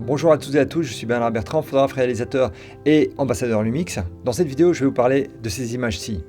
Bonjour à toutes et à tous, je suis Bernard Bertrand, photographe, réalisateur et ambassadeur Lumix. Dans cette vidéo, je vais vous parler de ces images-ci.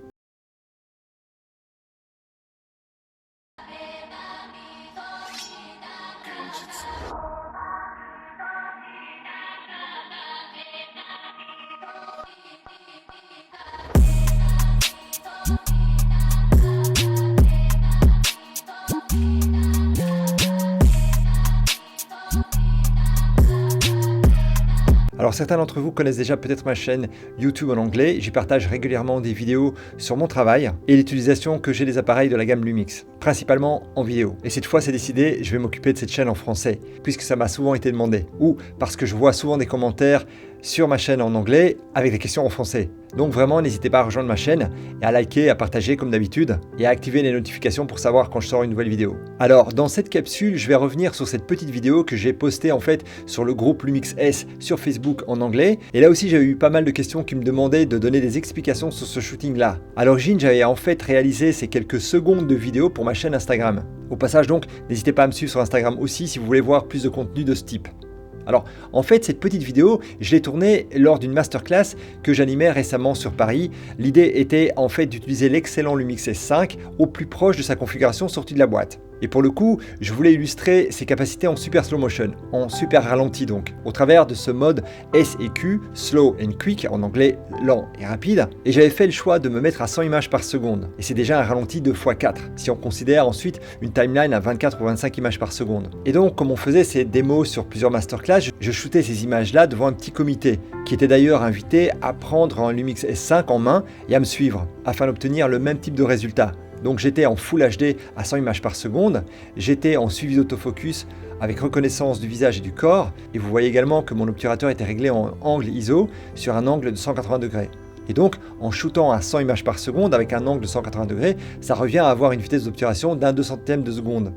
Alors certains d'entre vous connaissent déjà peut-être ma chaîne YouTube en anglais, j'y partage régulièrement des vidéos sur mon travail et l'utilisation que j'ai des appareils de la gamme Lumix, principalement en vidéo. Et cette fois c'est décidé, je vais m'occuper de cette chaîne en français, puisque ça m'a souvent été demandé, ou parce que je vois souvent des commentaires sur ma chaîne en anglais avec des questions en français. Donc vraiment n'hésitez pas à rejoindre ma chaîne et à liker, à partager comme d'habitude et à activer les notifications pour savoir quand je sors une nouvelle vidéo. Alors dans cette capsule, je vais revenir sur cette petite vidéo que j'ai postée en fait sur le groupe Lumix S sur Facebook en anglais. Et là aussi j'ai eu pas mal de questions qui me demandaient de donner des explications sur ce shooting là. À l'origine j'avais en fait réalisé ces quelques secondes de vidéo pour ma chaîne Instagram. Au passage donc, n'hésitez pas à me suivre sur Instagram aussi si vous voulez voir plus de contenu de ce type. Alors, en fait, cette petite vidéo, je l'ai tournée lors d'une masterclass que j'animais récemment sur Paris. L'idée était en fait d'utiliser l'excellent Lumix S5 au plus proche de sa configuration sortie de la boîte. Et pour le coup, je voulais illustrer ses capacités en super slow motion, en super ralenti donc, au travers de ce mode S et Q, slow and quick, en anglais lent et rapide. Et j'avais fait le choix de me mettre à 100 images par seconde. Et c'est déjà un ralenti de x4, si on considère ensuite une timeline à 24 ou 25 images par seconde. Et donc, comme on faisait ces démos sur plusieurs masterclass, je shootais ces images-là devant un petit comité, qui était d'ailleurs invité à prendre un Lumix S5 en main et à me suivre, afin d'obtenir le même type de résultat. Donc j'étais en Full HD à 100 images par seconde, j'étais en suivi d'autofocus avec reconnaissance du visage et du corps, et vous voyez également que mon obturateur était réglé en angle ISO sur un angle de 180 degrés. Et donc en shootant à 100 images par seconde avec un angle de 180 degrés, ça revient à avoir une vitesse d'obturation d'un 200e de seconde.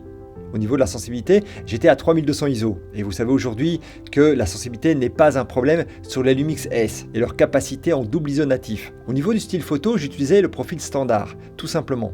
Au niveau de la sensibilité, j'étais à 3200 ISO. Et vous savez aujourd'hui que la sensibilité n'est pas un problème sur les Lumix S et leur capacité en double ISO natif. Au niveau du style photo, j'utilisais le profil standard, tout simplement.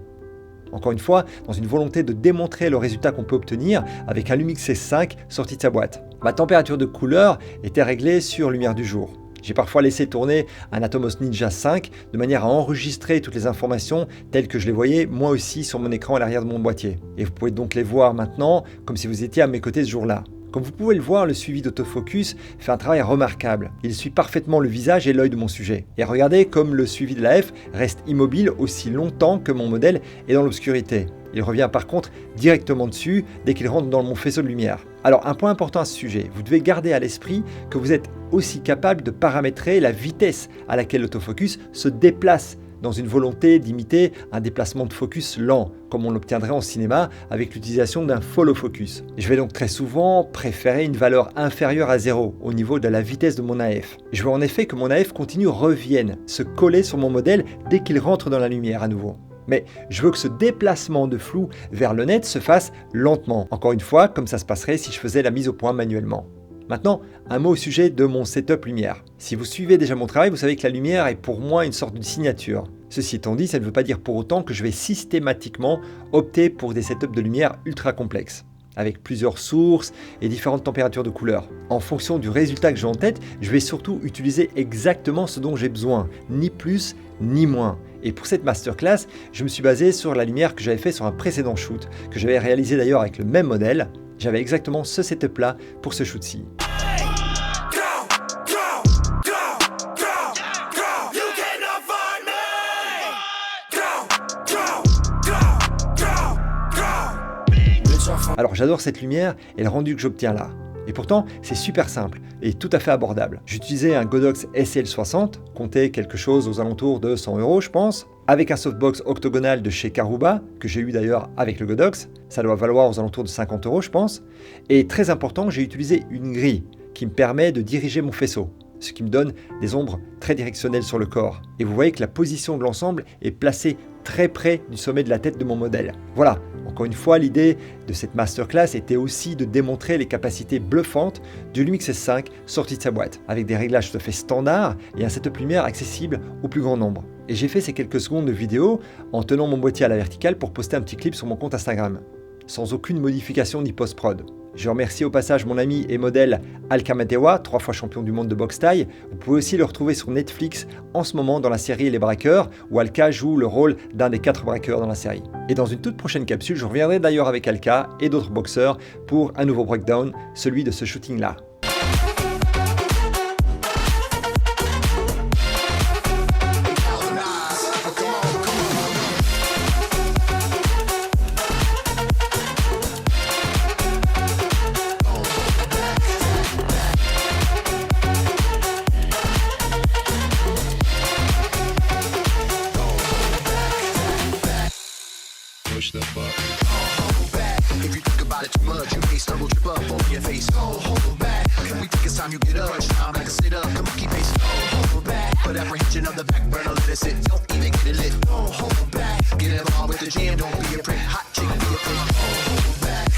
Encore une fois, dans une volonté de démontrer le résultat qu'on peut obtenir avec un Lumix S5 sorti de sa boîte. Ma température de couleur était réglée sur lumière du jour. J'ai parfois laissé tourner un Atomos Ninja 5 de manière à enregistrer toutes les informations telles que je les voyais moi aussi sur mon écran à l'arrière de mon boîtier. Et vous pouvez donc les voir maintenant comme si vous étiez à mes côtés ce jour-là. Comme vous pouvez le voir, le suivi d'autofocus fait un travail remarquable. Il suit parfaitement le visage et l'œil de mon sujet. Et regardez comme le suivi de la F reste immobile aussi longtemps que mon modèle est dans l'obscurité. Il revient par contre directement dessus dès qu'il rentre dans mon faisceau de lumière. Alors un point important à ce sujet, vous devez garder à l'esprit que vous êtes aussi capable de paramétrer la vitesse à laquelle l'autofocus se déplace dans une volonté d'imiter un déplacement de focus lent, comme on l'obtiendrait en cinéma avec l'utilisation d'un follow focus. Je vais donc très souvent préférer une valeur inférieure à 0 au niveau de la vitesse de mon AF. Je veux en effet que mon AF continue revienne, se coller sur mon modèle dès qu'il rentre dans la lumière à nouveau. Mais je veux que ce déplacement de flou vers le net se fasse lentement, encore une fois comme ça se passerait si je faisais la mise au point manuellement. Maintenant, un mot au sujet de mon setup lumière. Si vous suivez déjà mon travail, vous savez que la lumière est pour moi une sorte de signature. Ceci étant dit, ça ne veut pas dire pour autant que je vais systématiquement opter pour des setups de lumière ultra complexes, avec plusieurs sources et différentes températures de couleur. En fonction du résultat que j'ai en tête, je vais surtout utiliser exactement ce dont j'ai besoin, ni plus ni moins. Et pour cette masterclass, je me suis basé sur la lumière que j'avais fait sur un précédent shoot, que j'avais réalisé d'ailleurs avec le même modèle. J'avais exactement ce setup là pour ce shoot-ci. Alors j'adore cette lumière et le rendu que j'obtiens là. Et pourtant, c'est super simple et tout à fait abordable. J'utilisais un Godox SL60, comptait quelque chose aux alentours de 100 € je pense, avec un softbox octogonal de chez Karuba, que j'ai eu d'ailleurs avec le Godox, ça doit valoir aux alentours de 50 € je pense. Et très important, j'ai utilisé une grille qui me permet de diriger mon faisceau, ce qui me donne des ombres très directionnelles sur le corps. Et vous voyez que la position de l'ensemble est placée très près du sommet de la tête de mon modèle. Voilà, encore une fois, l'idée de cette masterclass était aussi de démontrer les capacités bluffantes du Lumix S5 sorti de sa boîte, avec des réglages tout à fait standards et un setup lumière accessible au plus grand nombre. Et j'ai fait ces quelques secondes de vidéo en tenant mon boîtier à la verticale pour poster un petit clip sur mon compte Instagram, sans aucune modification ni post-prod. Je remercie au passage mon ami et modèle Alka Matewa, 3 fois champion du monde de boxe thaï. Vous pouvez aussi le retrouver sur Netflix en ce moment dans la série Les Braqueurs, où Alka joue le rôle d'un des 4 braqueurs dans la série. Et dans une toute prochaine capsule, je reviendrai d'ailleurs avec Alka et d'autres boxeurs pour un nouveau breakdown, celui de ce shooting-là. Push the button. Hold back. If you think about it too much, you may stumble, trip up over your face. Hold back. Can we think it's time you get up? Time like a sit up. Come on, keep pace. Hold back. Put apprehension of the back burner, let it sit. Don't even get it lit. Hold back. Get involved with the jam. Don't be a prick. Hot chick, be a prick. Hold back.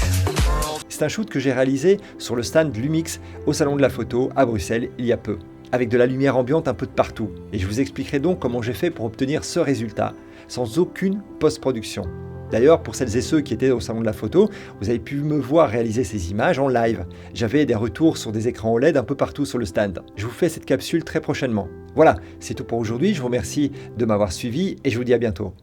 C'est un shoot que j'ai réalisé sur le stand Lumix au Salon de la Photo à Bruxelles il y a peu, avec de la lumière ambiante un peu de partout. Et je vous expliquerai donc comment j'ai fait pour obtenir ce résultat, sans aucune post-production. D'ailleurs, pour celles et ceux qui étaient au Salon de la Photo, vous avez pu me voir réaliser ces images en live. J'avais des retours sur des écrans OLED un peu partout sur le stand. Je vous fais cette capsule très prochainement. Voilà, c'est tout pour aujourd'hui. Je vous remercie de m'avoir suivi et je vous dis à bientôt.